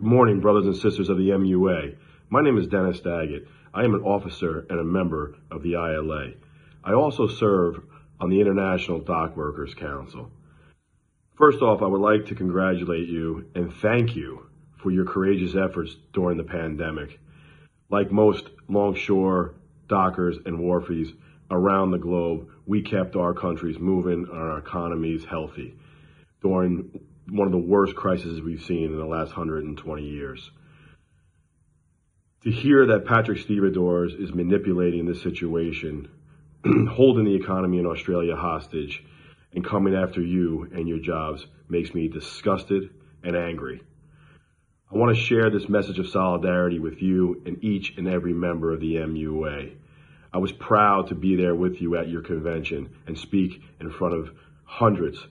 Good morning, brothers and sisters of the MUA. My name is Dennis Daggett. I am an officer and a member of the ILA. I also serve on the International Dock Workers Council. First off, I would like to congratulate you and thank you for your courageous efforts during the pandemic. Like most longshore dockers and wharfies around the globe, we kept our countries moving and our economies healthy during one of the worst crises we've seen in the last 120 years. To hear that Patrick Stevedores is manipulating this situation, holding the economy in Australia hostage, and coming after you and your jobs makes me disgusted and angry. I want to share this message of solidarity with you and each and every member of the MUA. I was proud to be there with you at your convention and speak in front of hundreds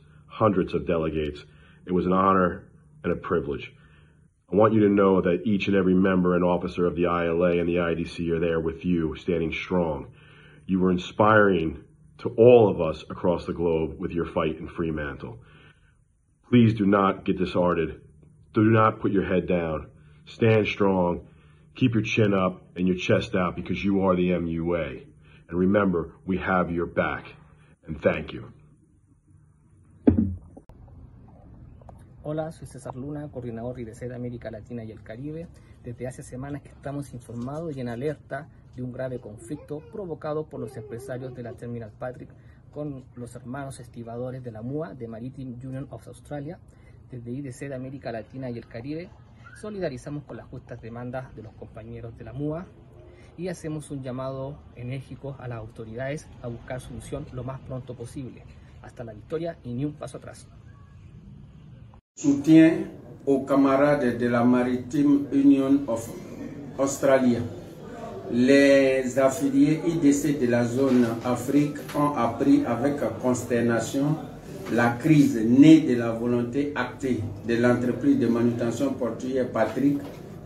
of delegates. It was an honor and a privilege. I want you to know that each and every member and officer of the ILA and the IDC are there with you, standing strong. You were inspiring to all of us across the globe with your fight in Fremantle. Please do not get disheartened. Do not put your head down. Stand strong. Keep your chin up and your chest out because you are the MUA. And remember, we have your back. And thank you. Hola, soy César Luna, coordinador IDC de América Latina y el Caribe. Desde hace semanas que estamos informados y en alerta de un grave conflicto provocado por los empresarios de la Terminal Patrick con los hermanos estibadores de la MUA, de Maritime Union of Australia. Desde IDC de América Latina y el Caribe solidarizamos con las justas demandas de los compañeros de la MUA y hacemos un llamado enérgico a las autoridades a buscar solución lo más pronto posible. Hasta la victoria y ni un paso atrás. Soutien aux camarades de la Maritime Union of Australia. Les affiliés IDC de la zone Afrique ont appris avec consternation la crise née de la volonté actée de l'entreprise de manutention portuaire Patrick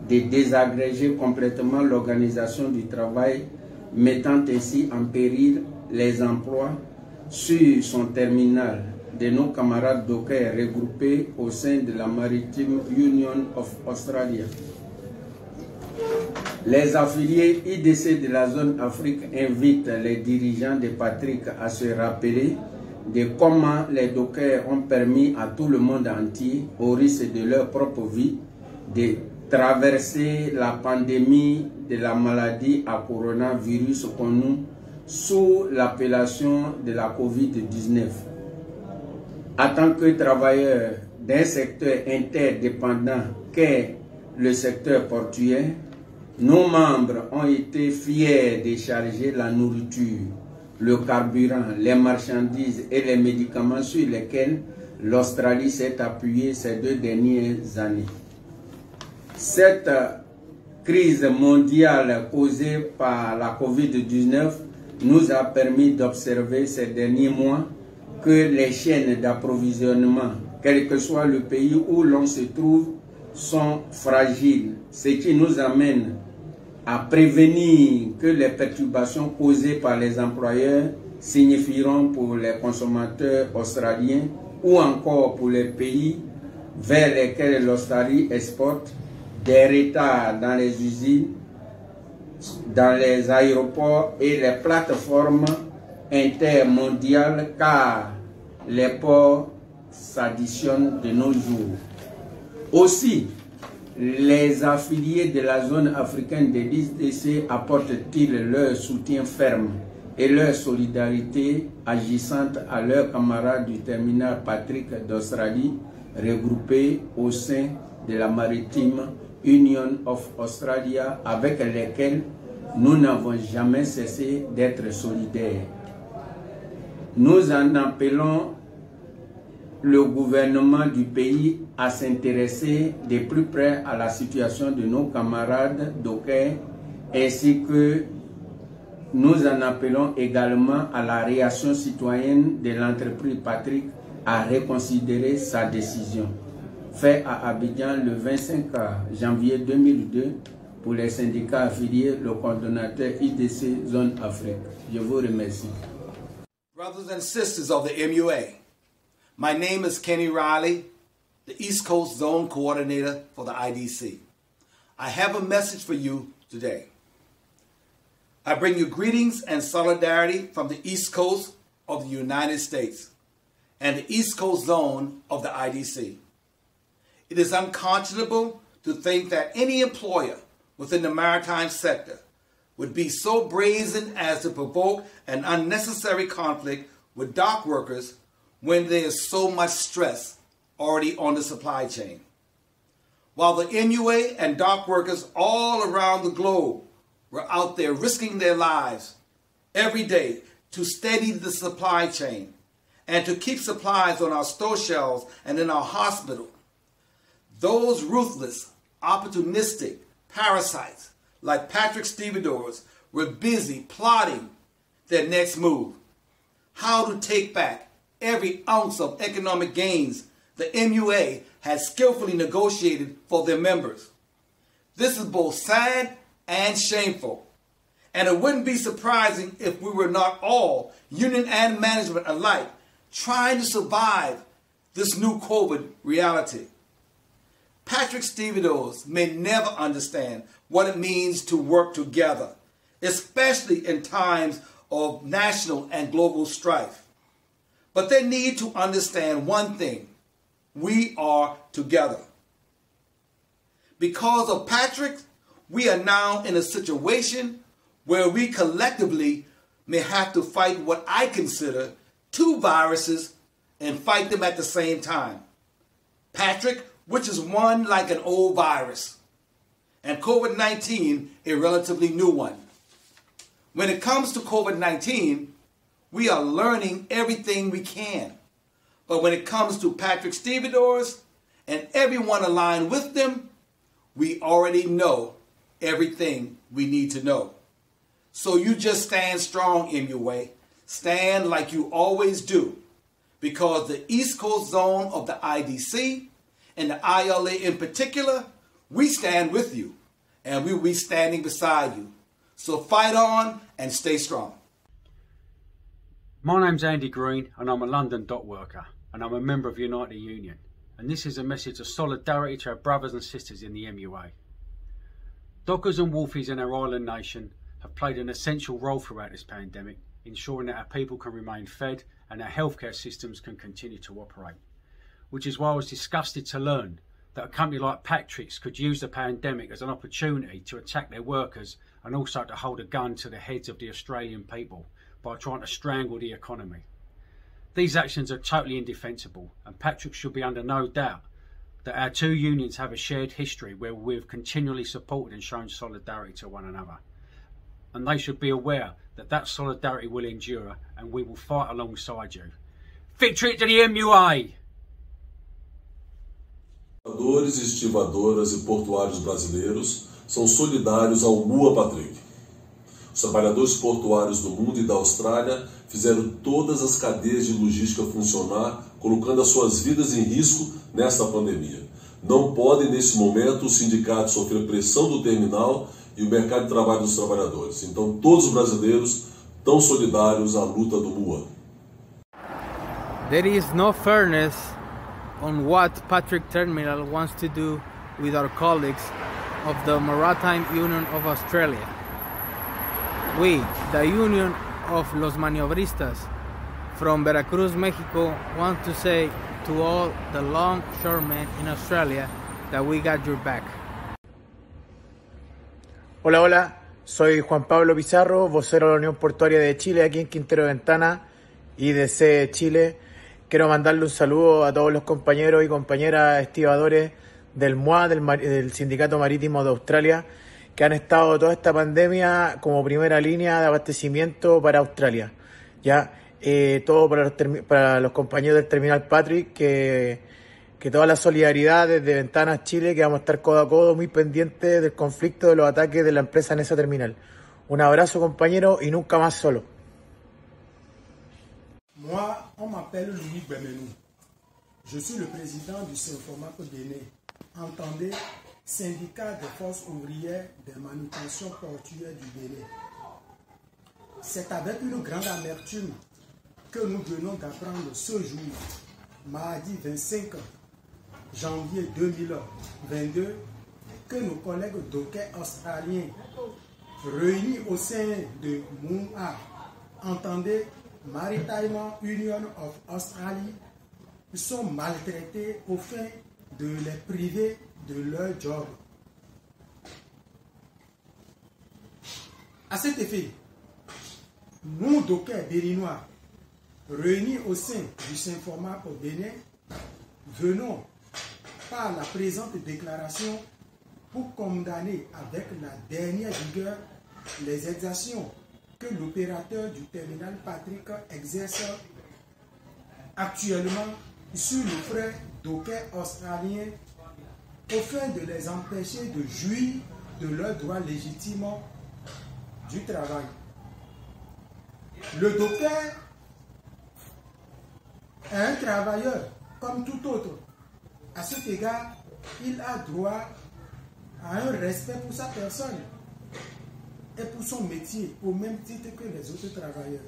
de désagréger complètement l'organisation du travail, mettant ainsi en péril les emplois sur son terminal de nos camarades dockers regroupés au sein de la Maritime Union of Australia. Les affiliés IDC de la zone Afrique invitent les dirigeants de Patrick à se rappeler de comment les dockers ont permis à tout le monde entier, au risque de leur propre vie, de traverser la pandémie de la maladie à coronavirus connue sous l'appellation de la COVID-19. En tant que travailleur d'un secteur interdépendant qu'est le secteur portuaire, nos membres ont été fiers de charger la nourriture, le carburant, les marchandises et les médicaments sur lesquels l'Australie s'est appuyée ces 2 dernières années. Cette crise mondiale causée par la COVID-19 nous a permis d'observer ces derniers mois que les chaînes d'approvisionnement, quel que soit le pays où l'on se trouve, sont fragiles, ce qui nous amène à prévenir que les perturbations causées par les employeurs signifieront pour les consommateurs australiens ou encore pour les pays vers lesquels l'Australie exporte des retards dans les usines, dans les aéroports et les plateformes intermondiales, car les ports s'additionnent de nos jours. Aussi, les affiliés de la zone africaine de l'IDC apportent-ils leur soutien ferme et leur solidarité agissante à leurs camarades du terminal Patrick d'Australie regroupés au sein de la Maritime Union of Australia avec lesquels nous n'avons jamais cessé d'être solidaires. Nous en appelons le gouvernement du pays à s'intéresser de plus près à la situation de nos camarades dockers ainsi que nous en appelons également à la réaction citoyenne de l'entreprise Patrick à reconsidérer sa décision. Fait à Abidjan le 25 janvier 2002 pour les syndicats affiliés, le coordonnateur IDC Zone Afrique. Je vous remercie. Brothers and sisters of the MUA, my name is Kenny Riley, the East Coast Zone Coordinator for the IDC. I have a message for you today. I bring you greetings and solidarity from the East Coast of the United States and the East Coast Zone of the IDC. It is unconscionable to think that any employer within the maritime sector would be so brazen as to provoke an unnecessary conflict with dock workers when there is so much stress already on the supply chain. While the MUA and dock workers all around the globe were out there risking their lives every day to steady the supply chain and to keep supplies on our store shelves and in our hospital, those ruthless, opportunistic parasites like Patrick Stevedores were busy plotting their next move, how to take back every ounce of economic gains the MUA had skillfully negotiated for their members. This is both sad and shameful, and it wouldn't be surprising if we were not all, union and management alike, trying to survive this new COVID reality. Patrick Stevedores may never understand what it means to work together, especially in times of national and global strife. But they need to understand one thing: we are together. Because of Patrick, we are now in a situation where we collectively may have to fight what I consider two viruses and fight them at the same time. Patrick, which is one like an old virus, and COVID-19, a relatively new one. When it comes to COVID-19, we are learning everything we can. But when it comes to Patrick Stevedores and everyone aligned with them, we already know everything we need to know. So you just stand strong, MUA. Stand like you always do. Because the East Coast Zone of the IDC and the ILA in particular, we stand with you. And we will be standing beside you. So fight on and stay strong. My name's Andy Green and I'm a London dock worker and I'm a member of United Union, and this is a message of solidarity to our brothers and sisters in the MUA. Dockers and wharfies in our island nation have played an essential role throughout this pandemic, ensuring that our people can remain fed and our healthcare systems can continue to operate. Which is why I was disgusted to learn that a company like Patrick's could use the pandemic as an opportunity to attack their workers and also to hold a gun to the heads of the Australian people by trying to strangle the economy. These actions are totally indefensible, and Patrick should be under no doubt that our two unions have a shared history where we've continually supported and shown solidarity to one another. And they should be aware that that solidarity will endure and we will fight alongside you. Victory to the MUA! Pescadores, estivadoras e portuários brasileiros são solidários ao MUA Patrick. Os trabalhadores portuários do mundo e da Austrália fizeram todas as cadeias de logística funcionar, colocando as suas vidas em risco nesta pandemia. Não podem, nesse momento, os sindicatos sofrer pressão do terminal e o mercado de trabalho dos trabalhadores. Então, todos os brasileiros estão solidários à luta do MUA. There is no fairness on what Patrick Terminal wants to do with our colleagues of the Maritime Union of Australia. We, the Union of los Maniobristas from Veracruz, Mexico, want to say to all the longshoremen in Australia that we got your back. Hola, hola, soy Juan Pablo Pizarro, vocero de la Unión Portuaria de Chile, aquí en Quintero Ventana, IDC Chile. Quiero mandarle un saludo a todos los compañeros y compañeras estibadores del MUA, del Sindicato Marítimo de Australia, que han estado toda esta pandemia como primera línea de abastecimiento para Australia. Ya todo para los compañeros del Terminal Patrick, que toda la solidaridad desde Ventanas Chile, que vamos a estar codo a codo muy pendientes del conflicto de los ataques de la empresa en esa terminal. Un abrazo, compañeros, y nunca más solo. Moi, on m'appelle Louis Bemenou. Je suis le président du Synfomac Bénin. Entendez, syndicat des forces ouvrières de manutention portuaire du Bénin. C'est avec une grande amertume que nous venons d'apprendre ce jour, mardi 25 janvier 2022 que nos collègues dockers australiens réunis au sein de MUA, entendez Maritime Union of Australia, sont maltraités au fin de les priver de leur job. À cet effet, nous, dockers béninois, réunis au sein du Saint-Format au Bénin, venons par la présente déclaration pour condamner avec la dernière vigueur les exactions que l'opérateur du terminal Patrick exerce actuellement sur le frère dockers australiens afin de les empêcher de jouir de leurs droits légitimes du travail. Le docker est un travailleur comme tout autre. À cet égard, il a droit à un respect pour sa personne et pour son métier au même titre que les autres travailleurs.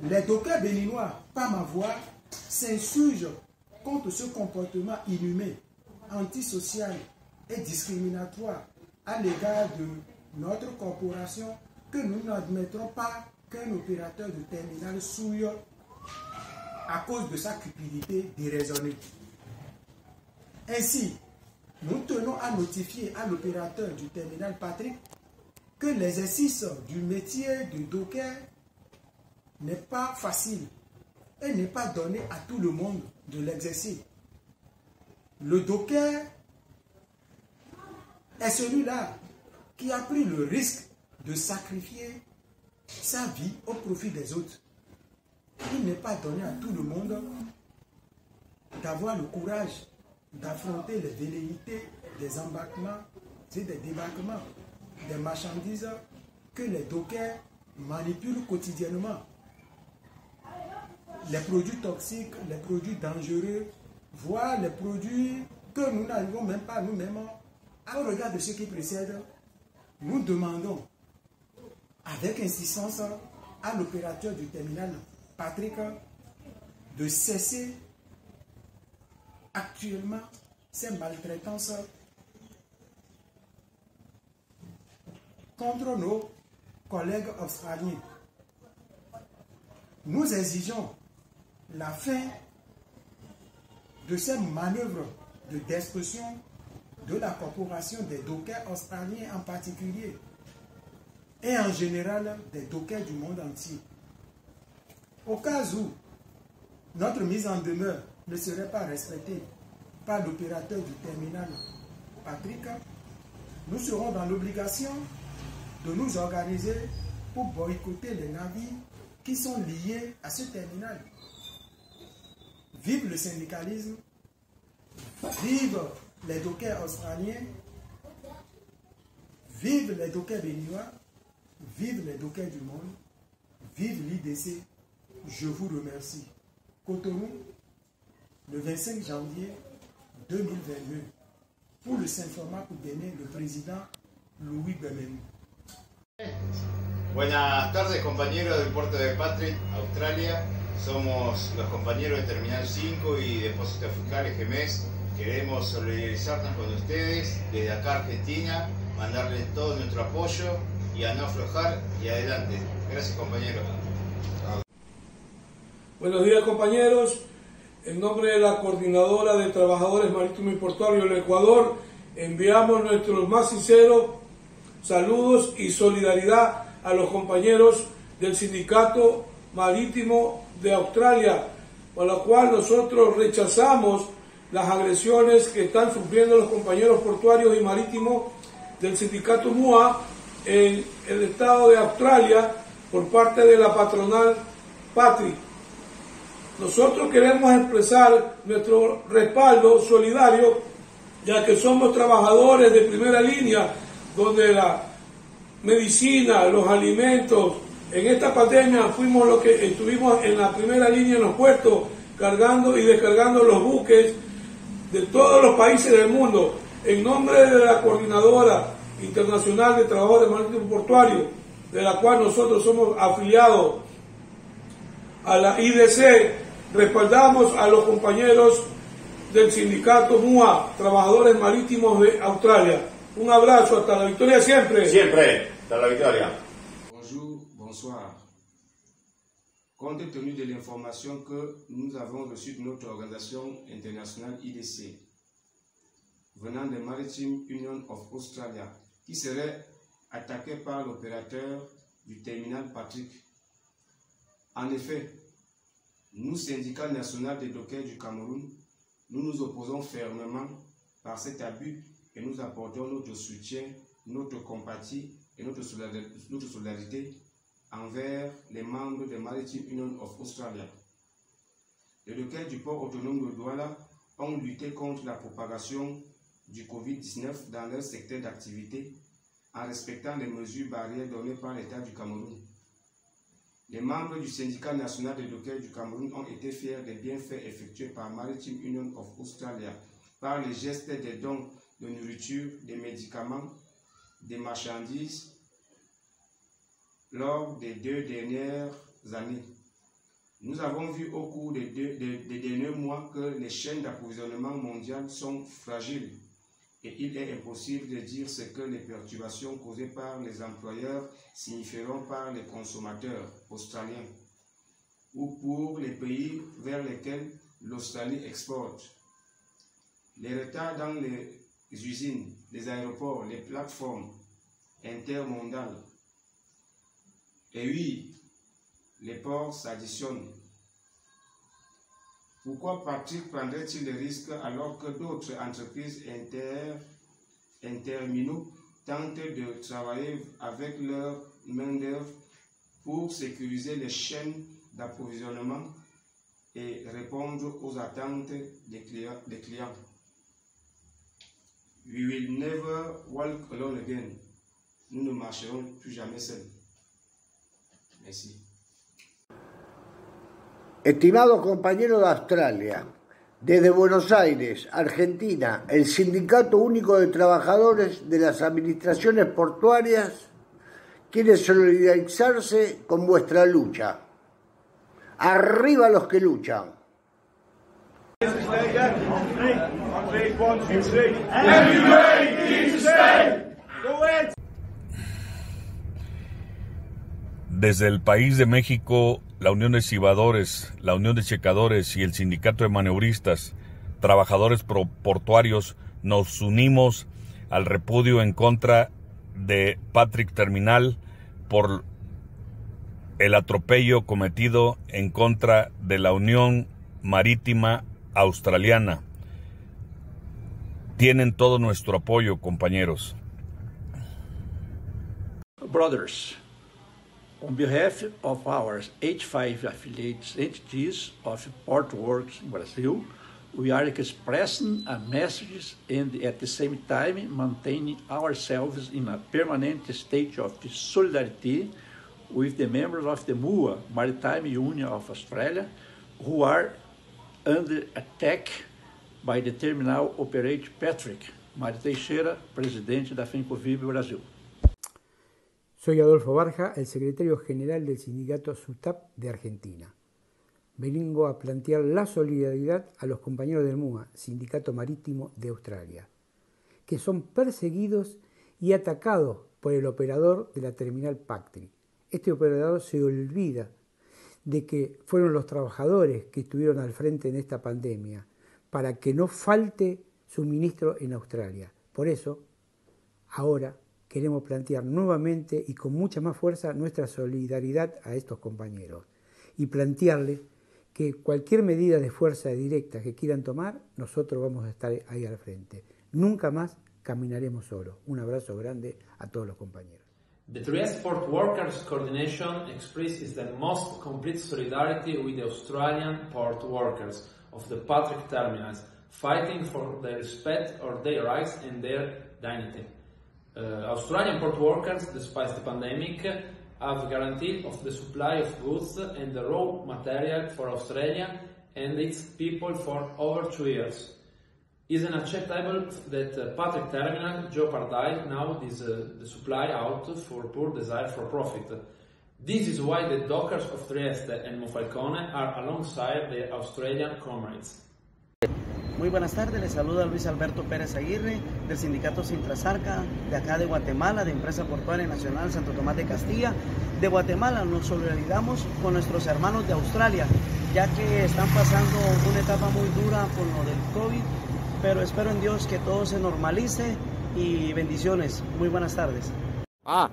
Les dockers béninois, par ma voix, s'insurgent contre ce comportement inhumain, antisocial et discriminatoire à l'égard de notre corporation que nous n'admettrons pas qu'un opérateur de terminal souille à cause de sa cupidité déraisonnée. Ainsi, nous tenons à notifier à l'opérateur du terminal Patrick que l'exercice du métier de docker n'est pas facile et n'est pas donné à tout le monde de l'exercer. Le docker est celui-là qui a pris le risque de sacrifier sa vie au profit des autres. Il n'est pas donné à tout le monde d'avoir le courage d'affronter les velléités des embarquements et des débarquements des marchandises que les dockers manipulent quotidiennement. Les produits toxiques, les produits dangereux, voire les produits que nous n'arrivons même pas nous-mêmes. Au regard de ce qui précède, nous demandons avec insistance à l'opérateur du terminal Patrick de cesser actuellement ces maltraitances contre nos collègues australiens. Nous exigeons la fin de ces manœuvres de destruction de la corporation des dockers australiens en particulier et en général des dockers du monde entier. Au cas où notre mise en demeure ne serait pas respectée par l'opérateur du terminal Patrick, nous serons dans l'obligation de nous organiser pour boycotter les navires qui sont liés à ce terminal. Vive le syndicalisme, vive les dockers australiens, vive les dockers béninois, vive les dockers du monde, vive l'IDC. Je vous remercie. Cotonou, le 25 janvier 2022. Pour le Saint-Format pour Bénin, le président Louis Bemenou. Buenas tardes, compañeros del puerto de Patrick, Australia. Somos los compañeros de Terminal 5 y Depósito Fiscal GMES. Queremos solidarizarnos con ustedes desde acá Argentina, mandarles todo nuestro apoyo y a no aflojar y adelante. Gracias, compañeros. Buenos días, compañeros. En nombre de la Coordinadora de Trabajadores Marítimos y Portuarios del Ecuador, enviamos nuestros más sinceros saludos y solidaridad a los compañeros del Sindicato Marítimo de Australia, por lo cual nosotros rechazamos las agresiones que están sufriendo los compañeros portuarios y marítimos del Sindicato MUA en el estado de Australia por parte de la patronal Patrick. Nosotros queremos expresar nuestro respaldo solidario, ya que somos trabajadores de primera línea, donde la medicina, los alimentos, en esta pandemia fuimos los que estuvimos en la primera línea en los puertos, cargando y descargando los buques de todos los países del mundo. En nombre de la Coordinadora Internacional de Trabajadores Marítimos y Portuarios, de la cual nosotros somos afiliados a la IDC, respaldamos a los compañeros del sindicato MUA, Trabajadores Marítimos de Australia. Un abrazo, hasta la victoria siempre. Siempre, hasta la victoria. Bonjour, bonsoir. Compte tenu de l'information que nous avons reçue de notre organisation internationale IDC, venant de Maritime Union of Australia, qui serait attaqué par l'opérateur du terminal Patrick. En effet, nous, syndicat national des dockers du Cameroun, nous nous opposons fermement par cet abus et nous apportons notre soutien, notre compatie et notre solidarité envers les membres de Maritime Union of Australia. Les dockers du port autonome de Douala ont lutté contre la propagation du Covid-19 dans leur secteur d'activité en respectant les mesures barrières données par l'État du Cameroun. Les membres du syndicat national des dockers du Cameroun ont été fiers des bienfaits effectués par Maritime Union of Australia par les gestes des dons de nourriture, des médicaments, des marchandises lors des 2 dernières années. Nous avons vu au cours des derniers mois que les chaînes d'approvisionnement mondiales sont fragiles et il est impossible de dire ce que les perturbations causées par les employeurs signifieront par les consommateurs australiens ou pour les pays vers lesquels l'Australie exporte. Les retards dans les usines, les aéroports, les plateformes intermondiales. Et oui, les ports s'additionnent. Pourquoi Patrick prendrait-il le risque alors que d'autres entreprises interminaux tentent de travailler avec leur main-d'œuvre pour sécuriser les chaînes d'approvisionnement et répondre aux attentes des clients? We will never walk alone again. Nous ne marcherons plus jamais seuls. Merci. Estimados compañeros de Australia, desde Buenos Aires, Argentina, el Sindicato Único de Trabajadores de las Administraciones Portuarias quiere solidarizarse con vuestra lucha. ¡Arriba los que luchan! Desde el país de México, la Unión de Cibadores, la Unión de Checadores y el Sindicato de Maniobristas, trabajadores portuarios, nos unimos al repudio en contra de Patrick Terminal por el atropello cometido en contra de la Unión Marítima Australiana. Tienen todo nuestro apoyo, compañeros. Brothers, on behalf of our 85 affiliates entities of Portworx Brazil, we are expressing a message and at the same time maintaining ourselves in a permanent state of solidarity with the members of the MUA, Maritime Union of Australia, who are under attack by the terminal operator Patrick. Mário Teixeira, presidente da FENCOVIB Brasil. Soy Adolfo Barja, el secretario general del sindicato SUTAP de Argentina. Vengo a plantear la solidaridad a los compañeros del MUA, Sindicato Marítimo de Australia, que son perseguidos y atacados por el operador de la terminal Patrick. Este operador se olvida de que fueron los trabajadores que estuvieron al frente en esta pandemia para que no falte suministro en Australia. Por eso, ahora queremos plantear nuevamente y con mucha más fuerza nuestra solidaridad a estos compañeros y plantearles que cualquier medida de fuerza directa que quieran tomar, nosotros vamos a estar ahí al frente. Nunca más caminaremos solos. Un abrazo grande a todos los compañeros. The Transport Workers Coordination expresses the most complete solidarity with the Australian port workers of the Patrick terminals, fighting for the respect of their rights and their dignity. Australian port workers, despite the pandemic, have guaranteed of the supply of goods and the raw material for Australia and its people for over 2 years. It is unacceptable that Patrick Terminal jeopardize now the supply out for poor desire for profit. This is why the dockers of Trieste and Monfalcone are alongside the Australian Comrades. Muy buenas tardes, les saluda Luis Alberto Pérez Aguirre del sindicato Sintrasarca de acá de Guatemala, de Empresa Portuaria Nacional Santo Tomás de Castilla. De Guatemala nos solidarizamos con nuestros hermanos de Australia, ya que están pasando una etapa muy dura por lo del COVID, pero espero en Dios que todo se normalice y bendiciones. Muy buenas tardes. All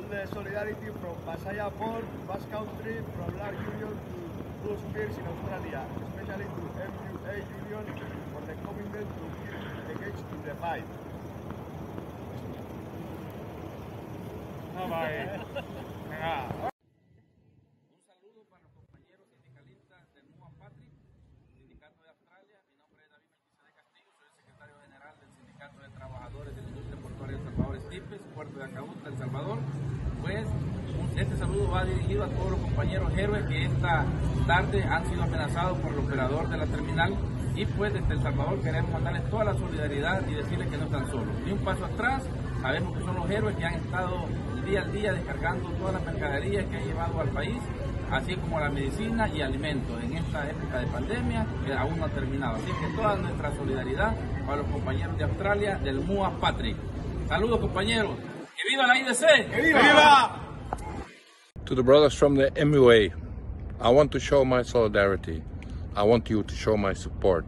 the solidarity from Pasaya Port, Basque Country, from Large Union to Blue Spears in Australia, especially to MUA Union for the commitment to keep engaged in the fight. No, bye. Venga. Un saludo para los compañeros sindicalistas del MUA Patrick, Sindicato de Australia. Mi nombre es David de Castillo, soy el secretario general del Sindicato de Trabajadores de la Industria Portuaria de El Salvador, STIPES, Puerto de Acaúta, El Salvador. Pues este saludo va dirigido a todos los compañeros héroes que esta tarde han sido amenazados por el operador de la terminal, y pues desde El Salvador queremos mandarles toda la solidaridad y decirles que no están solos. Ni un paso atrás, sabemos que son los héroes que han estado día al día descargando todas las mercaderías que han llevado al país, así como la medicina y alimentos en esta época de pandemia que aún no ha terminado. Así que toda nuestra solidaridad para los compañeros de Australia del MUA Patrick. Saludos, compañeros. ¡Que viva la IDC! ¡Que viva! To the brothers from the MUA, I want to show my solidarity. I want you to show my support.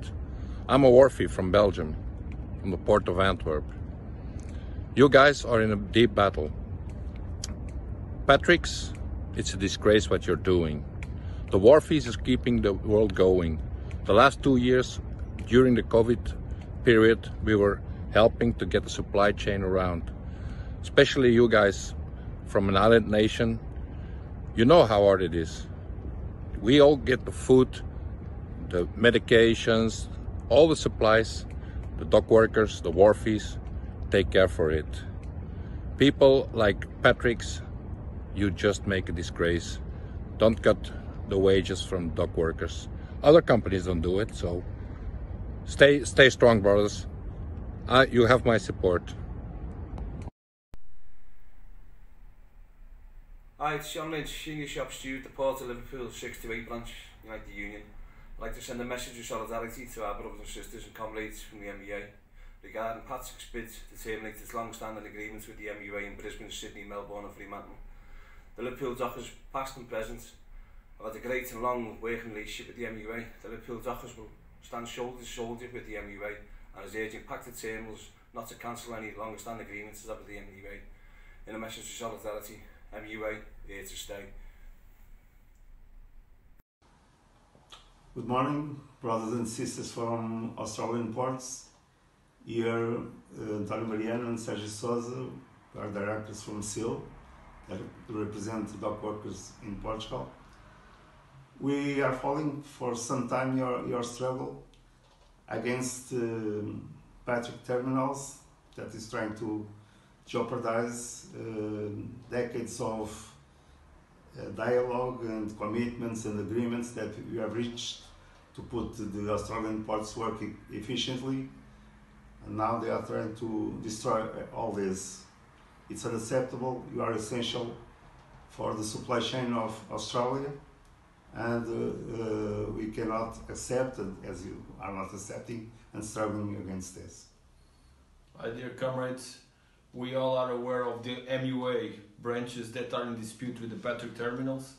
I'm a wharfie from Belgium, from the port of Antwerp. You guys are in a deep battle. Patrick's, it's a disgrace what you're doing. The wharfies is keeping the world going. The last 2 years, during the COVID period, we were helping to get the supply chain around. Especially you guys from an island nation, you know how hard it is. We all get the food, the medications, all the supplies, the dock workers, the wharfies, take care for it. People like Patrick's, you just make a disgrace. Don't cut the wages from dock workers. Other companies don't do it, so stay strong, brothers. You have my support. Hi, it's Sean Lynch, Senior Shop Steward at the Port of Liverpool 628 branch, United Union. I'd like to send a message of solidarity to our brothers and sisters and comrades from the MUA regarding Patrick's bid to terminate its long-standing agreements with the MUA in Brisbane, Sydney, Melbourne and Fremantle. The Liverpool Dockers, past and present, have had a great and long working relationship with the MUA. The Liverpool Dockers will stand shoulder to shoulder with the MUA and is urging impacted terminals not to cancel any long-standing agreements with the MUA. In a message of solidarity, MUA, here to stay. Good morning, brothers and sisters from Australian ports. Here, António Mariano and Sergio Sousa are directors from SIL that represent dock workers in Portugal. We are following for some time your struggle against Patrick Terminals that is trying to jeopardize decades of dialogue and commitments and agreements that we have reached to put the Australian ports working efficiently, and now they are trying to destroy all this. It's unacceptable. You are essential for the supply chain of Australia, and we cannot accept, as you are not accepting and struggling against this. Hi dear comrades, we all are aware of the MUA branches that are in dispute with the Patrick terminals,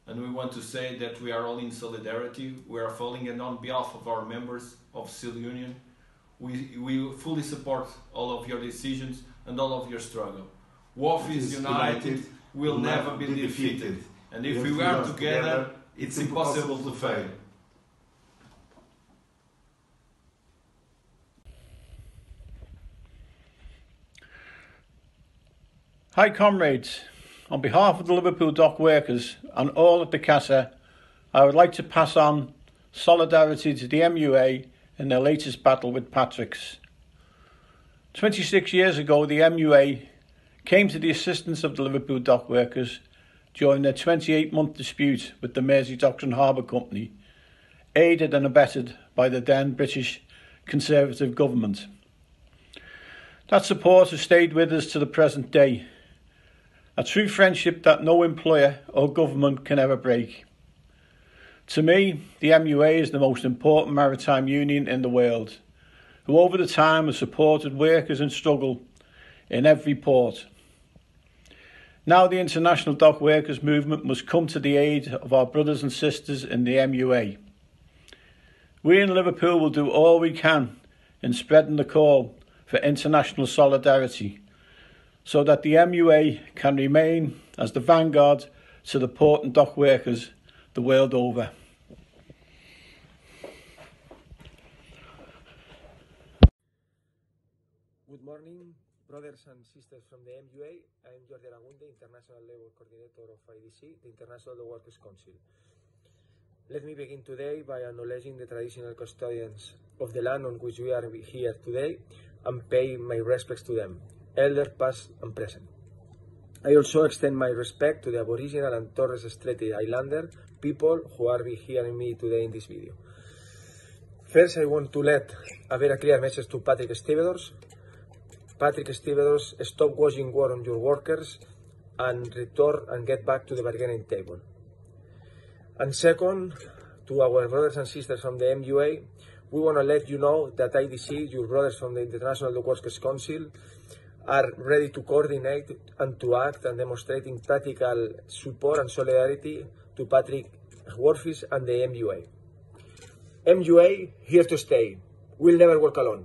and we want to say that we are all in solidarity. We are falling, and on behalf of our members of SIL Union, we fully support all of your decisions and all of your struggle. Wharfies united will never be defeated, and if we are together, it's impossible to fail. Hi comrades, on behalf of the Liverpool dock workers and all at the CASA, I would like to pass on solidarity to the MUA in their latest battle with Patrick's. 26 years ago, the MUA came to the assistance of the Liverpool dock workers during their 28-month dispute with the Mersey Docks and Harbour Company, aided and abetted by the then British Conservative government. That support has stayed with us to the present day, a true friendship that no employer or government can ever break. To me, the MUA is the most important maritime union in the world, who over the time has supported workers in struggle in every port. Now the international dock workers movement must come to the aid of our brothers and sisters in the MUA. We in Liverpool will do all we can in spreading the call for international solidarity so that the MUA can remain as the vanguard to the port and dock workers the world over. Good morning, brothers and sisters from the MUA. I'm Jordi Aragunde, International Labour Coordinator of IDC, the International Workers' Council. Let me begin today by acknowledging the traditional custodians of the land on which we are here today and pay my respects to them, elder, past and present. I also extend my respect to the Aboriginal and Torres Strait Islander people who are hearing me today in this video. First, I want to let a very clear message to Patrick Stevedores. Patrick Stevedores, stop waging war on your workers and return and get back to the bargaining table. And second, to our brothers and sisters from the MUA, we want to let you know that IDC, your brothers from the International Workers' Council, are ready to coordinate and to act and demonstrating practical support and solidarity to Patrick Worfies and the MUA. MUA, here to stay. We'll never walk alone.